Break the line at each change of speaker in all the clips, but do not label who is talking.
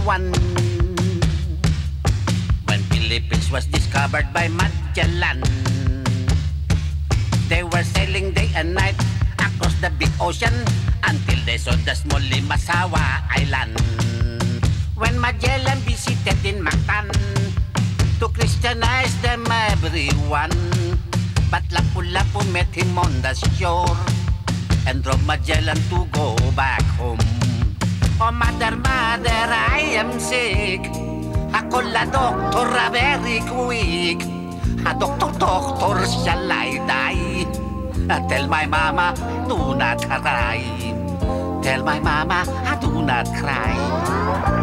one. When Philippines was discovered by Magellan, they were sailing day and night across the big ocean until they saw the small Limasawa Island. When Magellan visited in Mactan to Christianize them everyone, but Lapu-Lapu met him on the shore and drove Magellan to go back home. Oh, mother, mother, I am sick. Ako la doktor, very quick. Doctor, doctor, shall I die? Tell my mama, do not cry. Tell my mama, do not cry.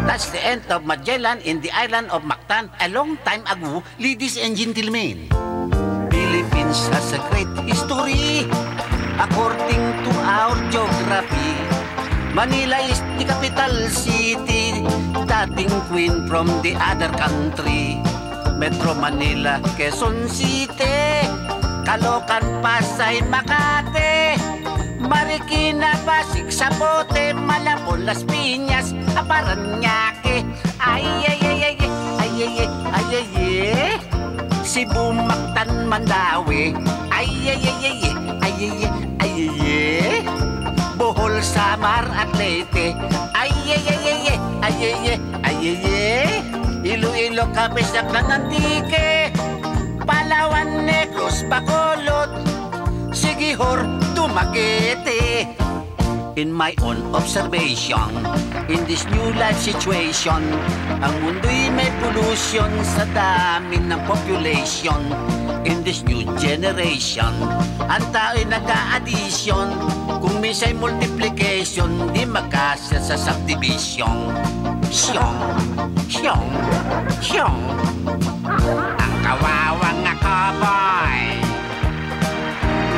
That's the end of Magellan in the island of Mactan a long time ago, ladies and gentlemen. Philippines has a great history according to our geography. Manila is the capital city, dating queen from the other country. Metro Manila, Quezon City, Caloocan, Pasay, Makati, Marikina, Pasig, Sabote, Malabon, Las Piñas, Paranaque, ay ay ay ay ay ay ay ay ay, Cebu, Mactan, Mandawi, ay ay ay ay ay ay ay ay, Bohol, Samar at Leyte, ay ay ay ay ay ay ay ay ay, Iloilo, Capiz, Antique, Palawan, Negros, Bacolod, Siquijor, Dumaguete. In my own observation, in this new life situation, ang mundo'y may pollution sa dami ng population. In this new generation, ang tao'y nag-a-addition. Kung minsa'y multiplication, di magkasya sa subdivision. Siyong, siyong, siyong. Ang kawawang ako, boy.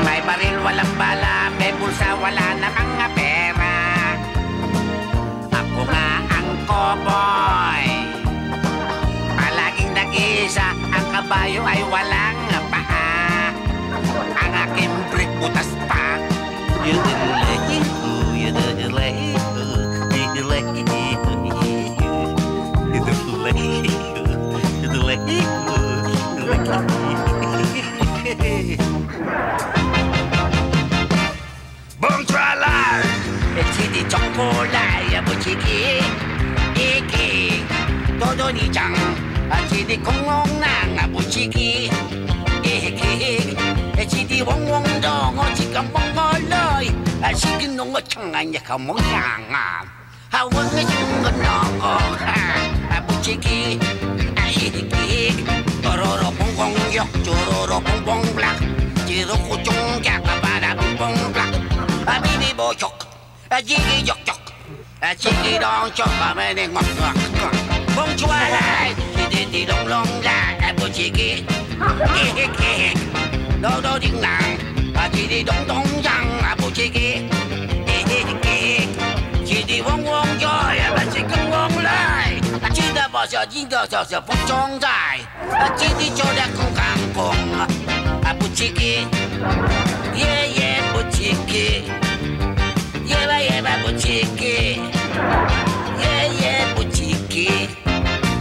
May baril, walang bala, may bulsa, wala namang pera. Ako nga ang cowboy, palaging nag-isa, ang kabayo ay walang paa. Ang aking brick butas pa. Bonjour, chidi chocolate, buchiki, iki, todo ni chang, chidi kongong nang buchiki, iki, chidi wong wong dong, chikang wong loy, chiki nong changan ya kamong yang, hawang chung nong, buchiki, iki, tororo pong pong yok, chororo pong pong black, chiro kuchong ya kabada pong pong black. Bibi bo chok, jigi jok jok, chigi dong chok, meni ngok ngok ngok. Bong chua lai, di di dong long la, bu chigi, kik kik, do do ding nang, chigi dong dong yang, bu chigi, kik kik, chigi wong wong joy, chigi wong lai, chigi bo xiao jing de xiao xiao bong chong zai, chigi chou de kong kang kong, bu chigi, ye ye bu chigi. Yeba yeba buchiki, yeah yeah buchiki.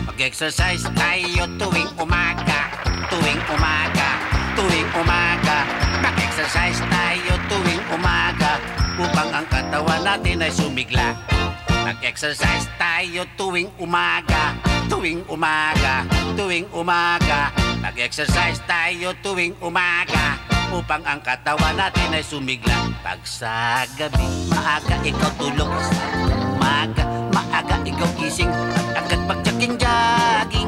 Mag-exercise tayo tuwing umaga, tuwing umaga, tuwing umaga. Mag-exercise tayo tuwing umaga upang ang katawan natin ay sumigla. Mag-exercise tayo tuwing umaga, tuwing umaga, tuwing umaga. Mag-exercise tayo tuwing umaga upang ang katawan natin ay sumigla. Pag sa gabi, maaga ikaw tulog. Sa umaga, maaga ikaw gising. At agad mag-jogging-jogging.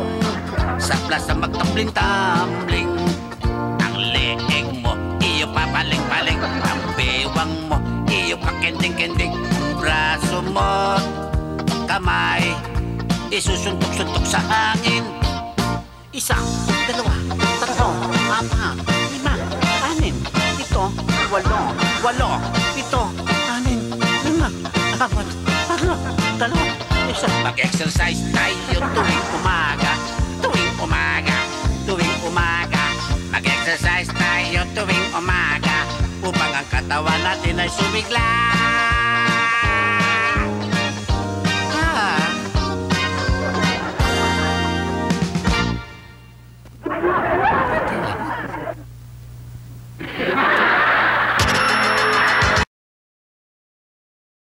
Sa plaza magtumbling-tumbling. Ang leeg mo, iyo papaling-paling. Ang bewang mo, iyo pakending-kending. Ang braso mo, kamay, isusuntok-suntok sa hangin. Isa, dalawa, tatlo, apat, lima, anim, pito, walo, pito, anim, lima, apat, tatlo, dalawa, isa. Mag-exercise tayo tuwing umaga, tuwing umaga, tuwing umaga. Mag-exercise tayo tuwing umaga upang ang katawan natin ay sumigla.